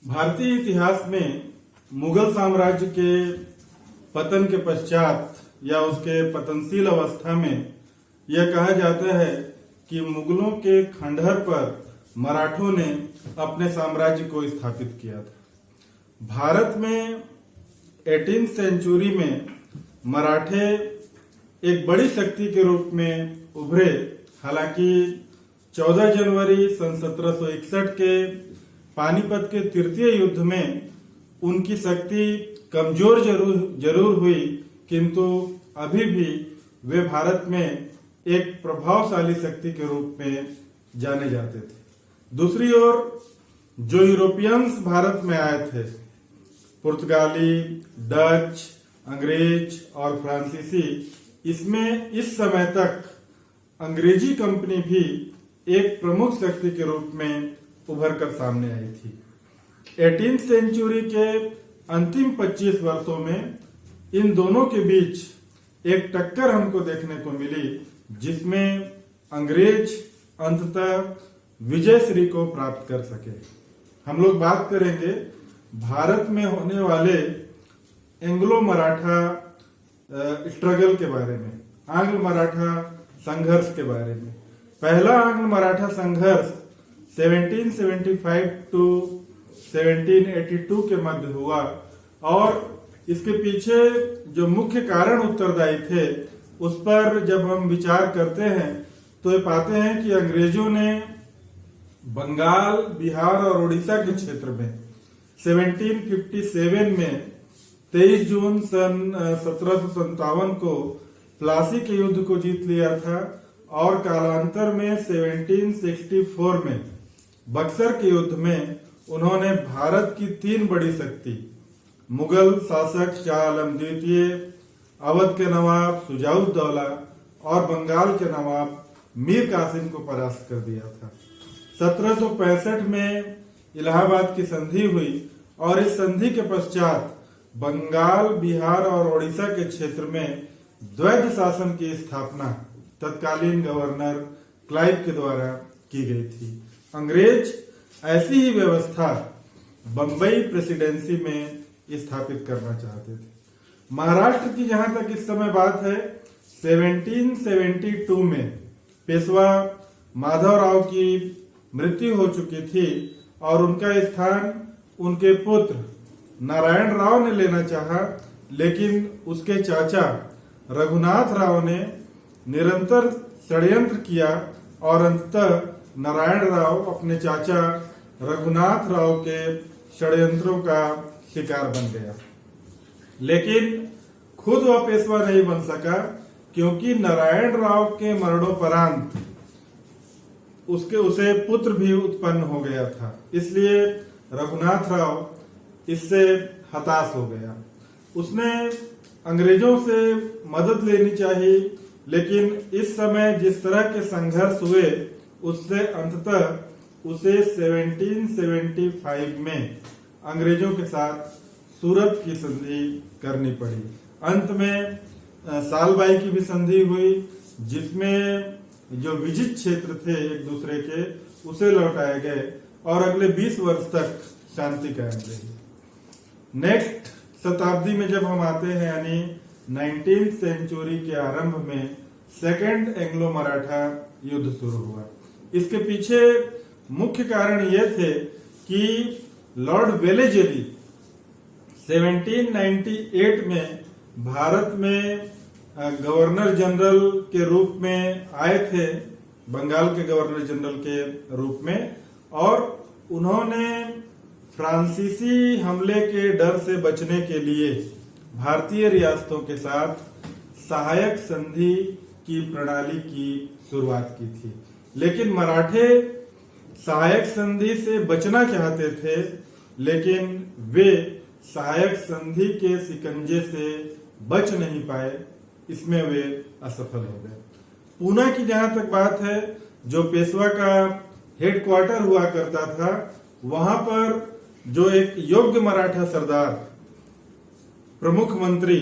भारतीय इतिहास में मुगल साम्राज्य के पतन के पश्चात या उसके पतनशील अवस्था में यह कहा जाता है कि मुगलों के खंडहर पर मराठों ने अपने साम्राज्य को स्थापित किया था। भारत में 18वीं सेंचुरी में मराठे एक बड़ी शक्ति के रूप में उभरे। हालांकि 14 जनवरी सन 1761 के पानीपत के तृतीय युद्ध में उनकी शक्ति कमजोर जरूर हुई, किंतु अभी भी वे भारत में एक प्रभावशाली शक्ति के रूप में जाने जाते थे। दूसरी ओर जो यूरोपियंस भारत में आए थे, पुर्तगाली, डच, अंग्रेज और फ्रांसीसी, इसमें इस समय तक अंग्रेजी कंपनी भी एक प्रमुख शक्ति के रूप में उभर कर सामने आई थी। 18वीं सेंचुरी के अंतिम 25 वर्षों में इन दोनों के बीच एक टक्कर हमको देखने को मिली, जिसमें अंग्रेज अंततः विजयश्री को प्राप्त कर सके। हम लोग बात करेंगे भारत में होने वाले एंग्लो मराठा स्ट्रगल के बारे में, आंग्ल मराठा संघर्ष के बारे में। पहला आंग्ल मराठा संघर्ष 1775 टू 1782 के मध्य हुआ और इसके पीछे जो मुख्य कारण उत्तरदायी थे, उस पर जब हम विचार करते हैं तो ये पाते हैं कि अंग्रेजों ने बंगाल, बिहार और उड़ीसा के क्षेत्र में 1757 में 23 जून सन 1757 को प्लासी के युद्ध को जीत लिया था और कालांतर में 1764 में बक्सर के युद्ध में उन्होंने भारत की 3 बड़ी शक्ति मुगल शासक शाह आलम द्वितीय, अवध के नवाब शुजाउद्दौला और बंगाल के नवाब मीर कासिम को परास्त कर दिया था। 1765 में इलाहाबाद की संधि हुई और इस संधि के पश्चात बंगाल, बिहार और उड़ीसा के क्षेत्र में द्वैध शासन की स्थापना तत्कालीन गवर्नर क्लाइव के द्वारा की गई थी। अंग्रेज ऐसी ही व्यवस्था बंबई प्रेसिडेंसी में स्थापित करना चाहते थे। महाराष्ट्र की जहां तक इस समय बात है, 1772 में पेशवा माधवराव की मृत्यु हो चुकी थी और उनका स्थान उनके पुत्र नारायण राव ने लेना चाहा, लेकिन उसके चाचा रघुनाथ राव ने निरंतर षड्यंत्र किया और अंततः नारायण राव अपने चाचा रघुनाथ राव के षड्यंत्रों का शिकार बन गया। लेकिन खुद वह पेशवा नहीं बन सका, क्योंकि नारायण राव के मरणोपरांत उसे पुत्र भी उत्पन्न हो गया था। इसलिए रघुनाथ राव इससे हताश हो गया। उसने अंग्रेजों से मदद लेनी चाहिए, लेकिन इस समय जिस तरह के संघर्ष हुए, उससे अंततः उसे 1775 में अंग्रेजों के साथ सूरत की संधि करनी पड़ी। अंत में सालबाई की भी संधि हुई, जिसमें जो विजित क्षेत्र थे एक दूसरे के, उसे लौटाए गए और अगले 20 वर्ष तक शांति कायम रही। नेक्स्ट शताब्दी में जब हम आते हैं, यानी 19वीं सेंचुरी के आरंभ में सेकेंड एंग्लो मराठा युद्ध शुरू हुआ। इसके पीछे मुख्य कारण ये थे कि लॉर्ड वेलेजली 1798 में भारत में गवर्नर जनरल के रूप में आए थे, बंगाल के गवर्नर जनरल के रूप में, और उन्होंने फ्रांसीसी हमले के डर से बचने के लिए भारतीय रियासतों के साथ सहायक संधि की प्रणाली की शुरुआत की थी। लेकिन मराठे सहायक संधि से बचना चाहते थे, लेकिन वे सहायक संधि के शिकंजे से बच नहीं पाए। इसमें वे असफल हो गए। पूना की जहां तक बात है, जो पेशवा का हेडक्वार्टर हुआ करता था, वहां पर जो एक योग्य मराठा सरदार प्रमुख मंत्री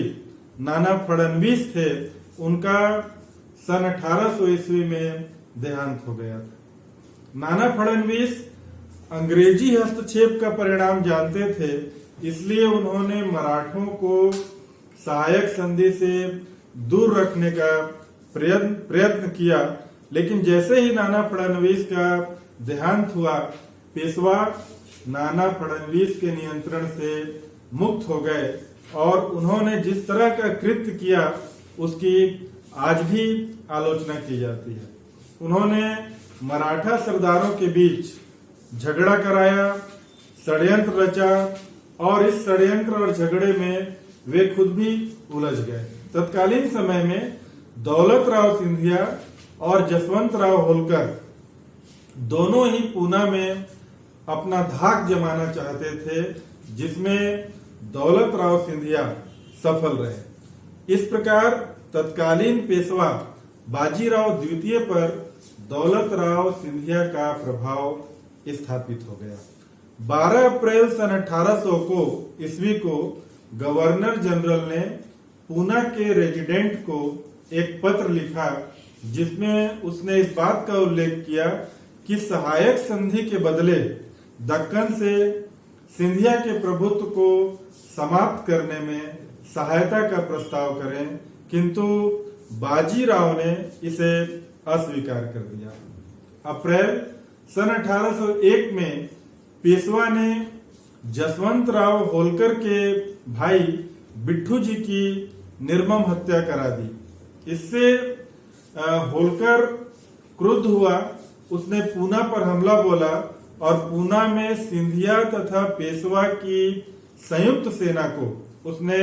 नाना फडणवीस थे, उनका सन 1800 ईस्वी में देहांत हो गया था। नाना फडणवीस अंग्रेजी हस्तक्षेप का परिणाम जानते थे, इसलिए उन्होंने मराठों को सहायक संधि से दूर रखने का प्रयत्न किया। लेकिन जैसे ही नाना फडणवीस का देहांत हुआ, पेशवा नाना फडणवीस के नियंत्रण से मुक्त हो गए और उन्होंने जिस तरह का कृत्य किया उसकी आज भी आलोचना की जाती है। उन्होंने मराठा सरदारों के बीच झगड़ा कराया, षड्यंत्र रचा और इस षड्यंत्र और झगड़े में वे खुद भी उलझ गए। तत्कालीन समय में दौलत राव सिंधिया और जसवंत राव होलकर दोनों ही पूना में अपना धाक जमाना चाहते थे, जिसमें दौलत राव सिंधिया सफल रहे। इस प्रकार तत्कालीन पेशवा बाजीराव द्वितीय पर दौलत राव सिंधिया का प्रभाव स्थापित हो गया। 12 अप्रैल सन 1800 को ईस्वी को गवर्नर जनरल ने पूना के रेजिडेंट को एक पत्र लिखा, जिसमें उसने इस बात का उल्लेख किया कि सहायक संधि के बदले दक्कन से सिंधिया के प्रभुत्व को समाप्त करने में सहायता का प्रस्ताव करें, किंतु बाजीराव ने इसे अस्वीकार कर दिया। अप्रैल सन 1801 में पेशवा ने जसवंत राव होलकर के भाई बिट्ठू जी की निर्मम हत्या करा दी। इससे होलकर क्रुद्ध हुआ, उसने पूना पर हमला बोला और पूना में सिंधिया तथा पेशवा की संयुक्त सेना को उसने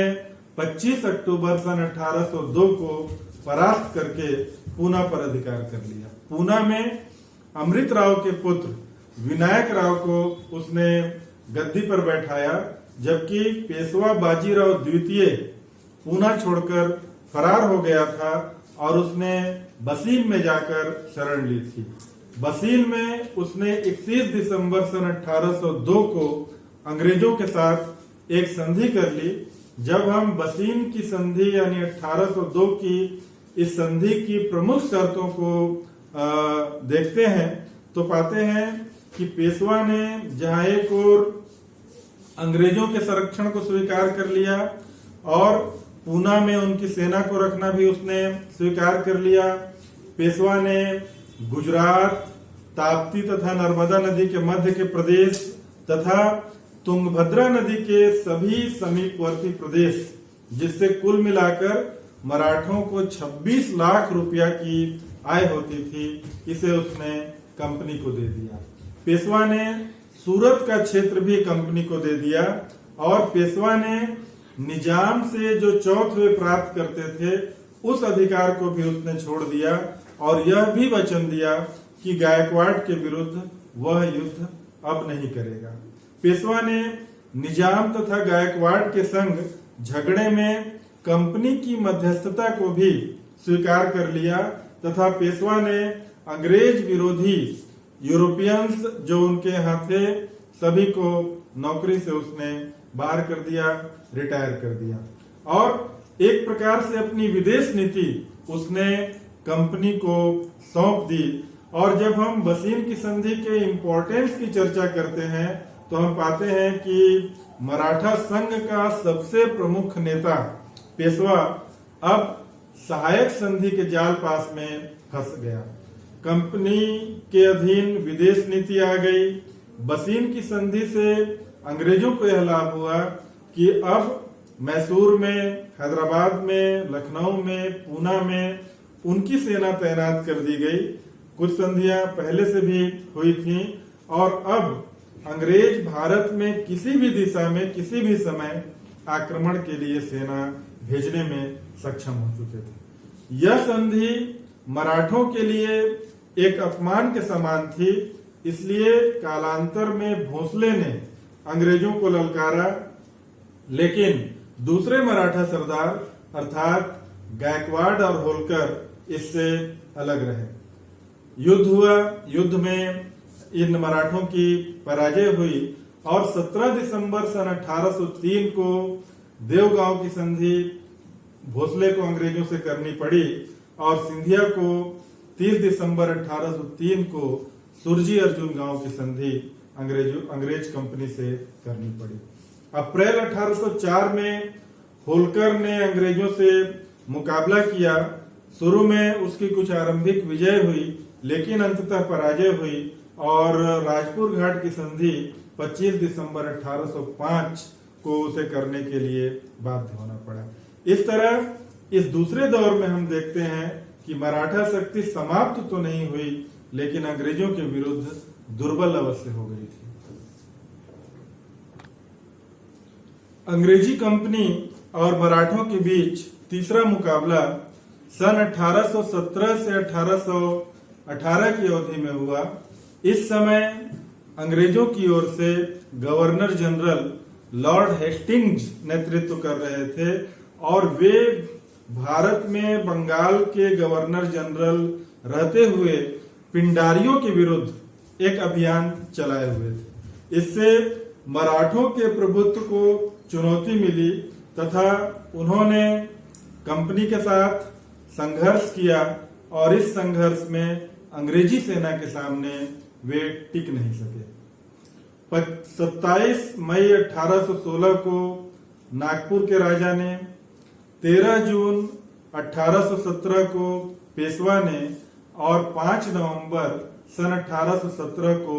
25 अक्टूबर सन 1802 को परास्त करके पूना पर अधिकार कर लिया। पूना में अमृत राव के पुत्र विनायक राव को उसने गद्दी पर बैठाया, जबकि पेशवा बाजीराव द्वितीय पूना छोड़कर फरार हो गया था और उसने बसीन में जाकर शरण ली थी। बसीन में उसने 31 दिसंबर सन 1802 को अंग्रेजों के साथ एक संधि कर ली। जब हम बसीन की संधि यानी 1802 की इस संधि की प्रमुख शर्तों को देखते हैं तो पाते हैं कि पेशवा ने जहां एक ओर अंग्रेजों के संरक्षण को स्वीकार कर लिया और पूना में उनकी सेना को रखना भी उसने स्वीकार कर लिया। पेशवा ने गुजरात, ताप्ती तथा नर्मदा नदी के मध्य के प्रदेश तथा तुंगभद्रा नदी के सभी समीपवर्ती प्रदेश, जिससे कुल मिलाकर मराठों को 26 लाख रुपया की आय होती थी, इसे उसने कंपनी को दे दिया। पेशवा ने सूरत का क्षेत्र भी कंपनी को दे दिया और पेशवा ने निजाम से जो चौथ वे प्राप्त करते थे उस अधिकार को भी उसने छोड़ दिया और यह भी वचन दिया कि गायकवाड़ के विरुद्ध वह युद्ध अब नहीं करेगा। पेशवा ने निजाम तथा गायकवाड़ के संग झगड़े में कंपनी की मध्यस्थता को भी स्वीकार कर लिया तथा पेशवा ने अंग्रेज विरोधी यूरोपियंस जो उनके यहाँ थे सभी को नौकरी से उसने बाहर कर दिया, रिटायर कर दिया और एक प्रकार से अपनी विदेश नीति उसने कंपनी को सौंप दी। और जब हम बसीन की संधि के इम्पोर्टेंस की चर्चा करते हैं तो हम पाते हैं कि मराठा संघ का सबसे प्रमुख नेता पेशवा अब सहायक संधि के जाल पास में फंस गया। कंपनी के अधीन विदेश नीति आ गई। बसीन की संधि से अंग्रेजों को यह लाभ हुआ कि अब मैसूर में, हैदराबाद में, लखनऊ में, पूना में उनकी सेना तैनात कर दी गई। कुछ संधियां पहले से भी हुई थीं और अब अंग्रेज भारत में किसी भी दिशा में किसी भी समय आक्रमण के लिए सेना भेजने में सक्षम हो चुके थे। यह संधि मराठों के लिए एक अपमान के समान थी, इसलिए कालांतर में भोसले ने अंग्रेजों को ललकारा, लेकिन दूसरे मराठा सरदार अर्थात गायकवाड़ और होलकर इससे अलग रहे। युद्ध हुआ, युद्ध में इन मराठों की पराजय हुई और 17 दिसंबर सन 1803 को देवगांव की संधि भोसले को अंग्रेजों से करनी पड़ी और सिंधिया को 30 दिसंबर 1803 को सुरजी अर्जुन गांव की संधि अंग्रेज कंपनी से करनी पड़ी। अप्रैल 1804 में होल्कर ने अंग्रेजों से मुकाबला किया। शुरू में उसकी कुछ आरंभिक विजय हुई, लेकिन अंततः पराजय हुई और राजपुर घाट की संधि 25 दिसंबर 1805 को उसे करने के लिए बाध्य होना पड़ा। इस तरह इस दूसरे दौर में हम देखते हैं कि मराठा शक्ति समाप्त तो नहीं हुई, लेकिन अंग्रेजों के विरुद्ध दुर्बल अवश्य हो गई थी। अंग्रेजी कंपनी और मराठों के बीच तीसरा मुकाबला सन 1817 से 1818 की अवधि में हुआ। इस समय अंग्रेजों की ओर से गवर्नर जनरल लॉर्ड हेस्टिंग्स नेतृत्व कर रहे थे और वे भारत में बंगाल के गवर्नर जनरल रहते हुए पिंडारियों के विरुद्ध एक अभियान चलाए हुए थे। इससे मराठों के प्रभुत्व को चुनौती मिली तथा उन्होंने कंपनी के साथ संघर्ष किया और इस संघर्ष में अंग्रेजी सेना के सामने वे टिक नहीं सके। 27 मई 1816 को नागपुर के राजा ने, 13 जून 1817 को पेशवा ने और 5 नवंबर सन 1817 को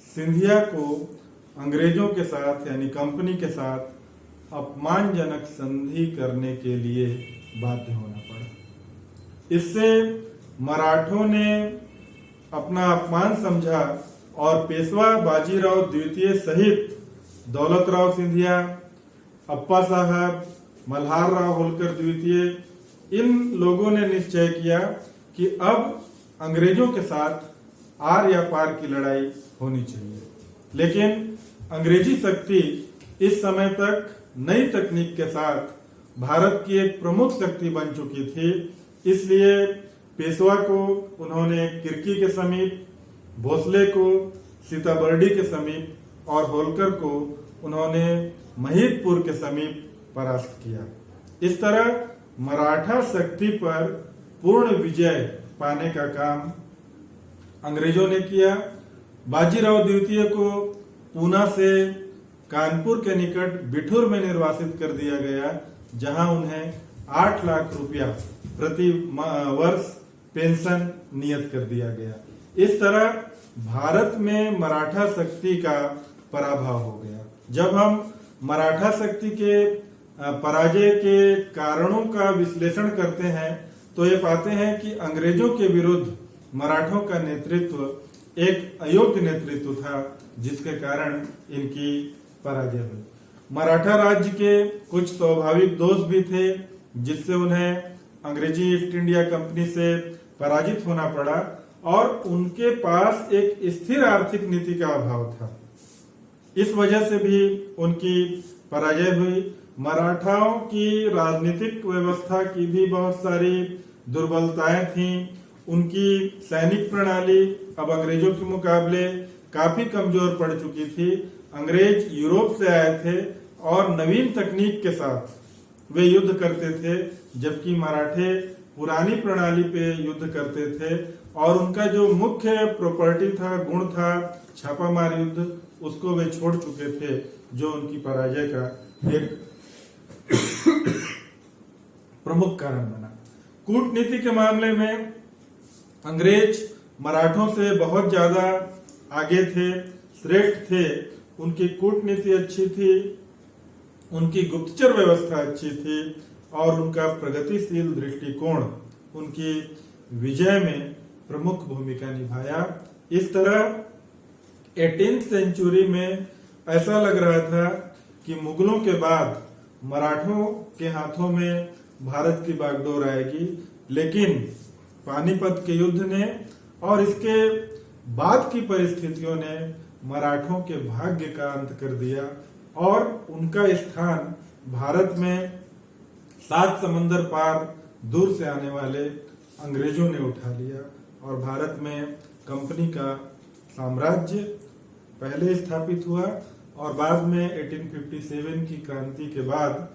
सिंधिया को अंग्रेजों के साथ यानी कंपनी के साथ अपमानजनक संधि करने के लिए बाध्य होना पड़ा। इससे मराठों ने अपना अपमान समझा और पेशवा बाजीराव द्वितीय सहित दौलतराव सिंधिया, अप्पा साहब, मल्हार राव होलकर द्वितीय, इन लोगों ने निश्चय किया कि अब अंग्रेजों के साथ आर या पार की लड़ाई होनी चाहिए। लेकिन अंग्रेजी शक्ति इस समय तक नई तकनीक के साथ भारत की एक प्रमुख शक्ति बन चुकी थी। इसलिए पेशवा को उन्होंने किर्की के समीप, भोसले को सीताबर्डी के समीप और होलकर को उन्होंने महिदपुर के समीप परास्त किया। इस तरह मराठा शक्ति पर पूर्ण विजय पाने का काम अंग्रेजों ने किया। बाजीराव द्वितीय को पूना से कानपुर के निकट बिठूर में निर्वासित कर दिया गया, जहां उन्हें 8 लाख रुपया प्रति वर्ष पेंशन नियत कर दिया गया। इस तरह भारत में मराठा शक्ति का पराभव हो गया। जब हम मराठा शक्ति के पराजय के कारणों का विश्लेषण करते हैं तो ये पाते हैं कि अंग्रेजों के विरुद्ध मराठों का नेतृत्व एक अयोग्य नेतृत्व था, जिसके कारण इनकी पराजय हुई। मराठा राज्य के कुछ स्वाभाविक दोष भी थे, जिससे उन्हें अंग्रेजी ईस्ट इंडिया कंपनी से पराजित होना पड़ा और उनके पास एक स्थिर आर्थिक नीति का अभाव था। इस वजह से भी उनकी पराजय हुई। मराठाओं की राजनीतिक व्यवस्था की भी बहुत सारी दुर्बलताएं थीं। उनकी सैनिक प्रणाली अब अंग्रेजों के मुकाबले काफी कमजोर पड़ चुकी थी। अंग्रेज यूरोप से आए थे और नवीन तकनीक के साथ वे युद्ध करते थे, जबकि मराठे पुरानी प्रणाली पे युद्ध करते थे और उनका जो मुख्य प्रॉपर्टी था, गुण था, छापामार युद्ध, उसको वे छोड़ चुके थे, जो उनकी पराजय का एक प्रमुख कारण बना। कूटनीति के मामले में अंग्रेज मराठों से बहुत ज्यादा आगे थे, श्रेष्ठ थे। उनकी कूटनीति अच्छी थी, उनकी गुप्तचर व्यवस्था अच्छी थी और उनका प्रगतिशील दृष्टिकोण उनकी विजय में प्रमुख भूमिका निभाया। इस तरह 18वीं सेंचुरी में ऐसा लग रहा था कि मुगलों के बाद मराठों के हाथों में भारत की बागडोर आएगी, लेकिन पानीपत के युद्ध ने और इसके बाद की परिस्थितियों ने मराठों के भाग्य का अंत कर दिया और उनका स्थान भारत में 7 समंदर पार दूर से आने वाले अंग्रेजों ने उठा लिया और भारत में कंपनी का साम्राज्य पहले स्थापित हुआ और बाद में 1857 की क्रांति के बाद